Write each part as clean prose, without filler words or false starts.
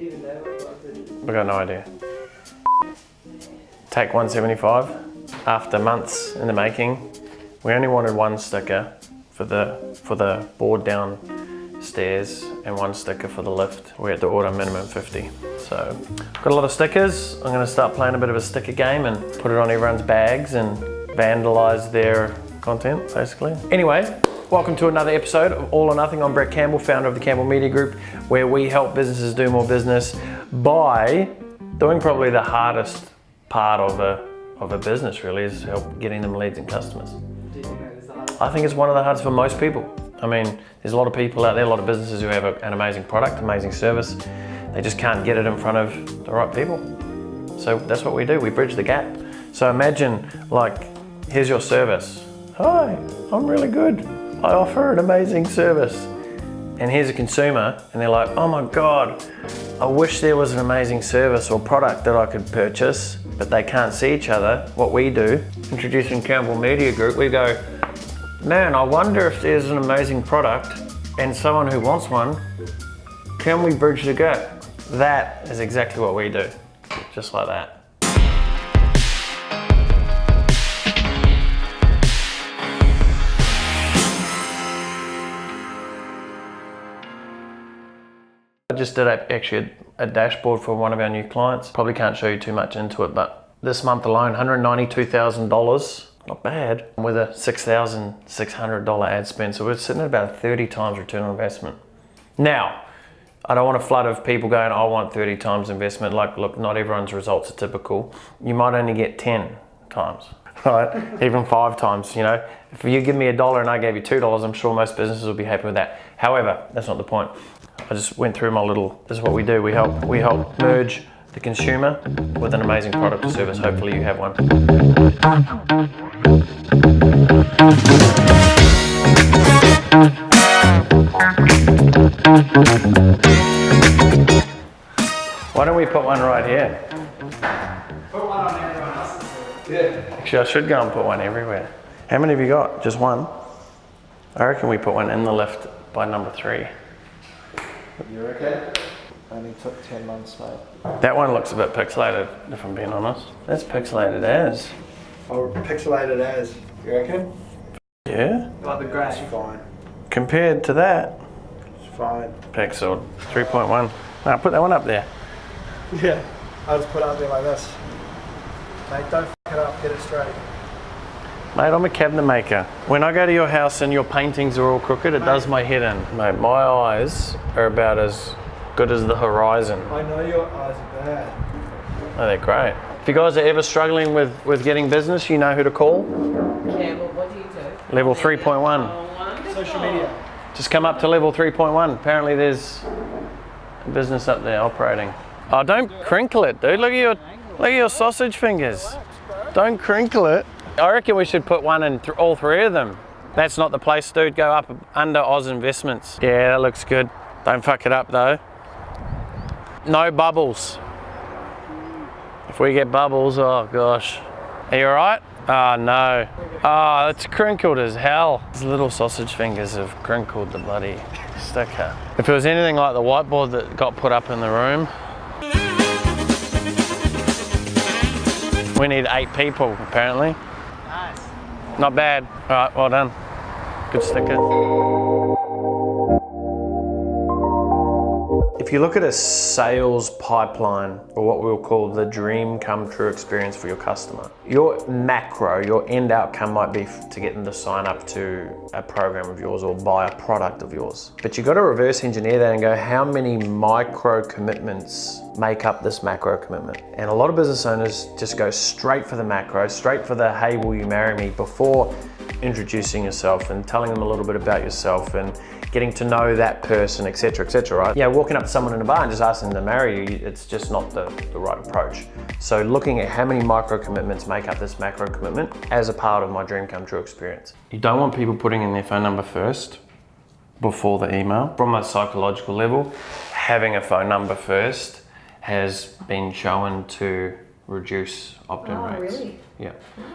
Do you even know what it is? I've got no idea. Take 175. After months in the making, we only wanted one sticker for the board downstairs and one sticker for the lift. We had to order minimum 50. So, got a lot of stickers. I'm gonna start playing a bit of a sticker game and put it on everyone's bags and vandalize their content, basically. Anyway, welcome to another episode of All or Nothing. I'm Brett Campbell, founder of the Campbell Media Group, where we help businesses do more business by doing probably the hardest part of a business, really, is help getting them leads and customers. I think it's one of the hardest for most people. I mean, there's a lot of people out there, a lot of businesses who have an amazing product, amazing service. They just can't get it in front of the right people. So that's what we do, we bridge the gap. So imagine, like, here's your service. Hi, I'm really good. I offer an amazing service. And here's a consumer, and they're like, oh my God, I wish there was an amazing service or product that I could purchase, but they can't see each other. What we do, introducing Campbell Media Group, we go, man, I wonder if there's an amazing product and someone who wants one, can we bridge the gap? That is exactly what we do, just like that. I just did actually a dashboard for one of our new clients. Probably can't show you too much into it, but this month alone, $192,000, not bad, with a $6,600 ad spend. So we're sitting at about 30 times return on investment. Now, I don't want a flood of people going, I want 30 times investment. Like, look, not everyone's results are typical. You might only get 10 times, right? Even 5 times, you know. If you give me $1 and I gave you $2, I'm sure most businesses will be happy with that. However, that's not the point. I just went through my little, this is what we do. We help merge the consumer with an amazing product or service. Hopefully you have one. Why don't we put one right here? Put one on everyone else's. Yeah. Actually, I should go and put one everywhere. How many have you got? Just one? I reckon we put one in the lift by number 3. You reckon? Only took 10 months, mate. That one looks a bit pixelated, if I'm being honest. That's pixelated as. Or pixelated as. You reckon? Yeah. Like the grass. It's fine. Compared to that. It's fine. Pixel 3.1. No, put that one up there. Yeah. I'll just put it up there like this. Mate, don't f it up. Get it straight. Mate, I'm a cabinet maker. When I go to your house and your paintings are all crooked, it does my head in. Mate, my eyes are about as good as the horizon. I know your eyes are bad. Oh, they're great. If you guys are ever struggling with getting business, you know who to call. Campbell, what do you do? Level 3.1. Oh, wonderful. Social media. Just come up to level 3.1. Apparently there's a business up there operating. Oh, don't crinkle it, dude. Look at your sausage fingers. Don't crinkle it. I reckon we should put one in all 3 of them. That's not the place, dude. Go up under Oz Investments. Yeah, that looks good. Don't fuck it up though. No bubbles. If we get bubbles, oh gosh. Are you alright? Oh no. Oh, it's crinkled as hell. These little sausage fingers have crinkled the bloody sticker. If it was anything like the whiteboard that got put up in the room. We need 8 people apparently. Nice. Not bad. Alright, well done. Good sticker. If you look at a sales pipeline, or what we'll call the dream come true experience for your customer, your macro, your end outcome might be to get them to sign up to a program of yours or buy a product of yours. But you've got to reverse engineer that and go, how many micro commitments make up this macro commitment? And a lot of business owners just go straight for the macro, straight for the, hey, will you marry me, before introducing yourself and telling them a little bit about yourself and getting to know that person, etc., right? Yeah, walking up to someone in a bar and just asking them to marry you, it's just not the right approach. So looking at how many micro commitments make up this macro commitment as a part of my dream come true experience. You don't want people putting in their phone number first before the email. From a psychological level, having a phone number first has been shown to reduce opt-in rates. Really? Yeah.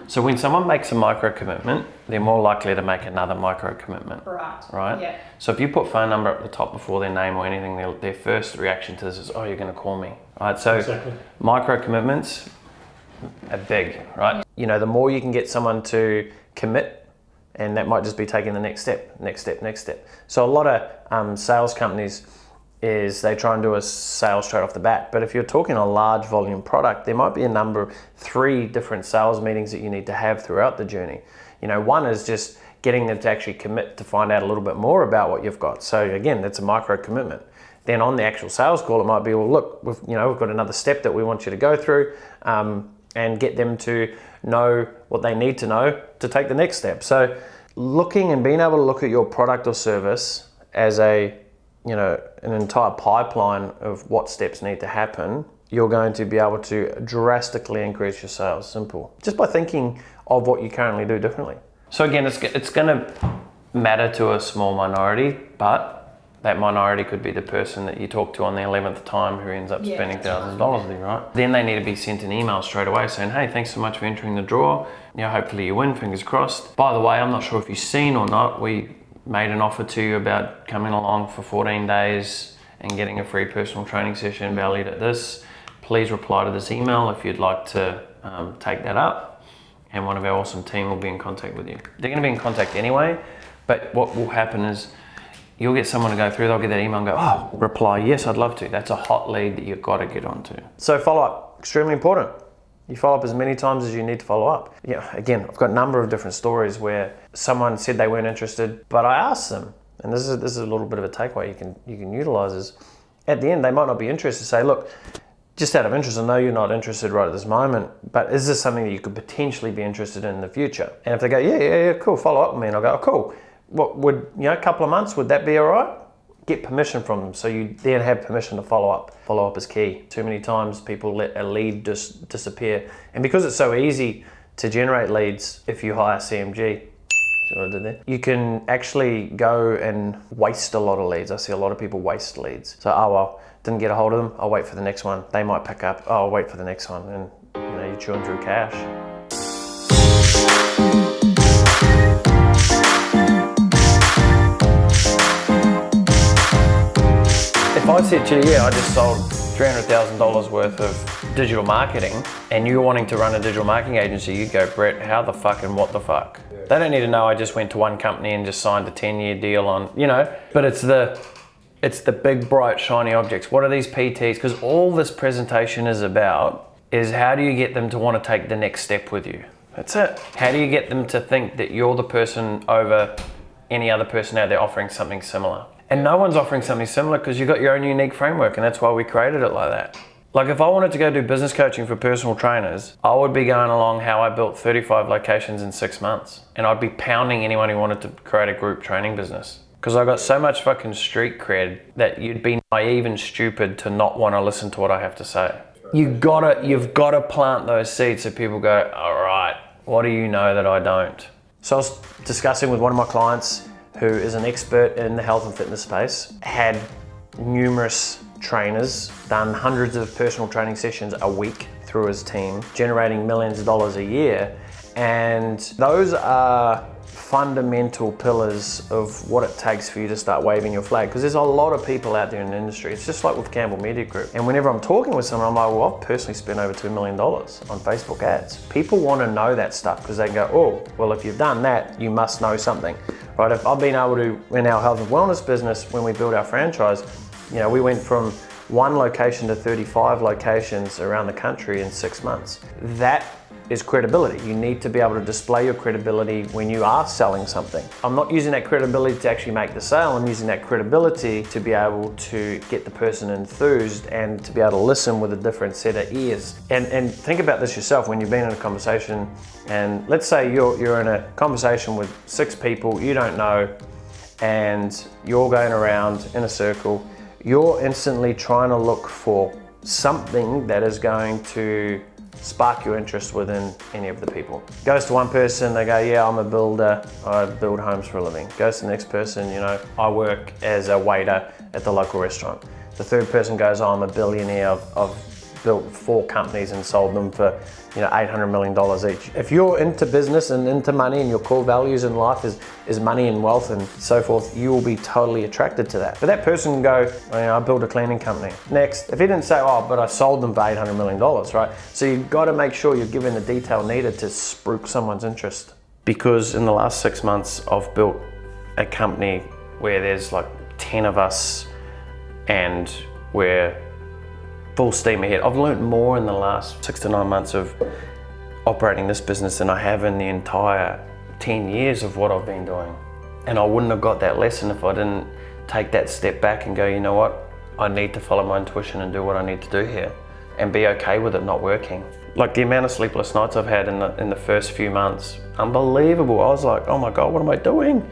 So when someone makes a micro commitment, they're more likely to make another micro commitment. Right? Yeah. So if you put phone number at the top before their name or anything, their first reaction to this is, oh, you're going to call me. Right? So Exactly. micro commitments are big, right? You know, the more you can get someone to commit, and that might just be taking the next step. So a lot of sales companies is they try and do a sale straight off the bat. But if you're talking a large volume product, there might be a number of 3 different sales meetings that you need to have throughout the journey. You know, one is just getting them to actually commit to find out a little bit more about what you've got. So again, that's a micro commitment. Then on the actual sales call, it might be, well, look, we've got another step that we want you to go through, and get them to know what they need to know to take the next step. So looking and being able to look at your product or service as an entire pipeline of what steps need to happen, you're going to be able to drastically increase your sales. Simple. Just by thinking of what you currently do differently. So again, it's going to matter to a small minority, but that minority could be the person that you talk to on the 11th time who ends up spending thousands of dollars with you, right? Then they need to be sent an email straight away saying, hey, thanks so much for entering the draw. Hopefully you win, fingers crossed. By the way, I'm not sure if you've seen or not, we made an offer to you about coming along for 14 days and getting a free personal training session valued at this. Please reply to this email if you'd like to take that up, and one of our awesome team will be in contact with you. They're going to be in contact anyway, but what will happen is you'll get someone to go through, they'll get that email and go, oh, reply, yes, I'd love to. That's a hot lead that you've got to get onto. So follow up, extremely important. You follow up as many times as you need to follow up. Again, I've got a number of different stories where someone said they weren't interested, but I asked them, and this is a little bit of a takeaway you can utilize, is at the end, they might not be interested. Say, look, just out of interest, I know you're not interested right at this moment, but is this something that you could potentially be interested in the future? And if they go, yeah, cool, follow up with me, and I'll go, oh, cool. What would, a couple of months, would that be all right? Get permission from them, so you then have permission to follow up. Follow up is key. Too many times people let a lead just disappear. And because it's so easy to generate leads if you hire CMG, see what I did there? You can actually go and waste a lot of leads. I see a lot of people waste leads. So, oh well, didn't get a hold of them, I'll wait for the next one. They might pick up, oh, I'll wait for the next one. And you're chewing through cash. If I said to you, I just sold $300,000 worth of digital marketing, and you're wanting to run a digital marketing agency, you go, Brett, how the fuck and what the fuck? Yeah. They don't need to know I just went to one company and just signed a 10-year deal on, but it's the big, bright, shiny objects. What are these PTs? Because all this presentation is about is how do you get them to want to take the next step with you? That's it. How do you get them to think that you're the person over any other person out there offering something similar? And no one's offering something similar because you've got your own unique framework, and that's why we created it like that. Like if I wanted to go do business coaching for personal trainers, I would be going along how I built 35 locations in 6 months. And I'd be pounding anyone who wanted to create a group training business. Because I got so much fucking street cred that you'd be naive and stupid to not want to listen to what I have to say. You've got to plant those seeds so people go, all right, what do you know that I don't? So I was discussing with one of my clients who is an expert in the health and fitness space, had numerous trainers, done hundreds of personal training sessions a week through his team, generating millions of dollars a year. And those are fundamental pillars of what it takes for you to start waving your flag, because there's a lot of people out there in the industry. It's just like with Campbell Media Group. And whenever I'm talking with someone, I'm like, well, I've personally spent over $2 million on Facebook ads. People want to know that stuff because they go, oh, well, if you've done that, you must know something, right? If I've been able to, in our health and wellness business, when we built our franchise, we went from 1 location to 35 locations around the country in 6 months. That is credibility. You need to be able to display your credibility when you are selling something. I'm not using that credibility to actually make the sale, I'm using that credibility to be able to get the person enthused and to be able to listen with a different set of ears. And think about this yourself when you've been in a conversation, and let's say you're in a conversation with 6 people you don't know, and you're going around in a circle. You're instantly trying to look for something that is going to spark your interest within any of the people. Goes to one person, they go, yeah, I'm a builder, I build homes for a living. Goes to the next person, I work as a waiter at the local restaurant. The third person goes, oh, I'm a billionaire, I've built 4 companies and sold them for, $800 million each. If you're into business and into money and your core values in life is money and wealth and so forth, you will be totally attracted to that. But that person can go, I built a cleaning company. Next, if he didn't say, but I sold them for $800 million, right? So you've got to make sure you're given the detail needed to spruik someone's interest. Because in the last 6 months, I've built a company where there's like 10 of us and we're full steam ahead. I've learned more in the last 6 to 9 months of operating this business than I have in the entire 10 years of what I've been doing. And I wouldn't have got that lesson if I didn't take that step back and go, you know what? I need to follow my intuition and do what I need to do here and be okay with it not working. Like the amount of sleepless nights I've had in the first few months, unbelievable. I was like, oh my God, what am I doing?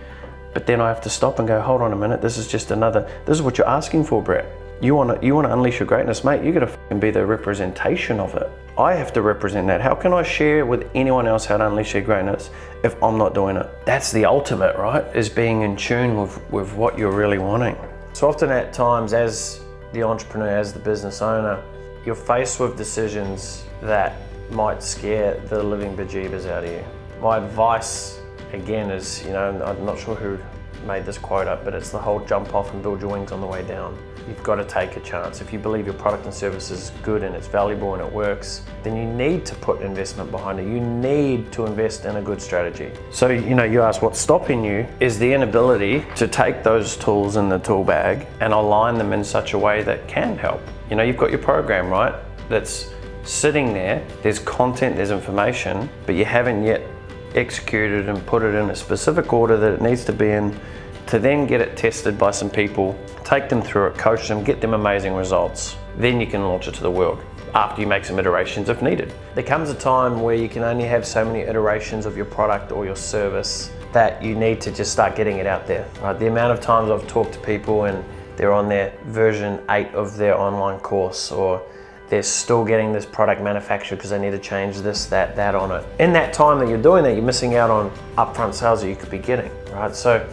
But then I have to stop and go, hold on a minute, this is what you're asking for, Brett. You want to unleash your greatness, mate, you gotta fucking be the representation of it. I have to represent that. How can I share with anyone else how to unleash their greatness if I'm not doing it? That's the ultimate, right? Is being in tune with what you're really wanting. So often at times as the entrepreneur, as the business owner, you're faced with decisions that might scare the living bejeebers out of you. My advice, again, is, I'm not sure who made this quote up, but it's the whole jump off and build your wings on the way down. You've got to take a chance. If you believe your product and service is good and it's valuable and it works, then you need to put investment behind it. You need to invest in a good strategy. So, you ask what's stopping you is the inability to take those tools in the tool bag and align them in such a way that can help. You've got your program, right? That's sitting there, there's content, there's information, but you haven't yet executed and put it in a specific order that it needs to be in to then get it tested by some people, take them through it, coach them, get them amazing results. Then you can launch it to the world after you make some iterations if needed. There comes a time where you can only have so many iterations of your product or your service that you need to just start getting it out there. Right? The amount of times I've talked to people and they're on their version 8 of their online course, or they're still getting this product manufactured because they need to change this, that on it. In that time that you're doing that, you're missing out on upfront sales that you could be getting, right? So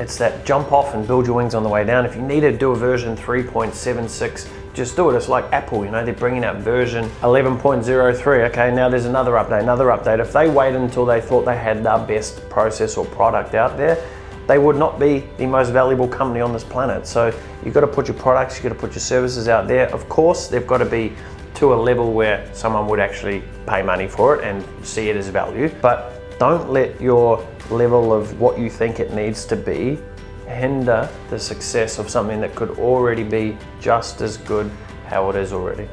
it's that jump off and build your wings on the way down. If you need to do a version 3.76, just do it. It's like Apple, they're bringing out version 11.03. Okay, now there's another update. If they waited until they thought they had the best process or product out there, they would not be the most valuable company on this planet. So you've got to put your products, you've got to put your services out there. Of course, they've got to be to a level where someone would actually pay money for it and see it as value. But don't let your level of what you think it needs to be hinder the success of something that could already be just as good how it is already.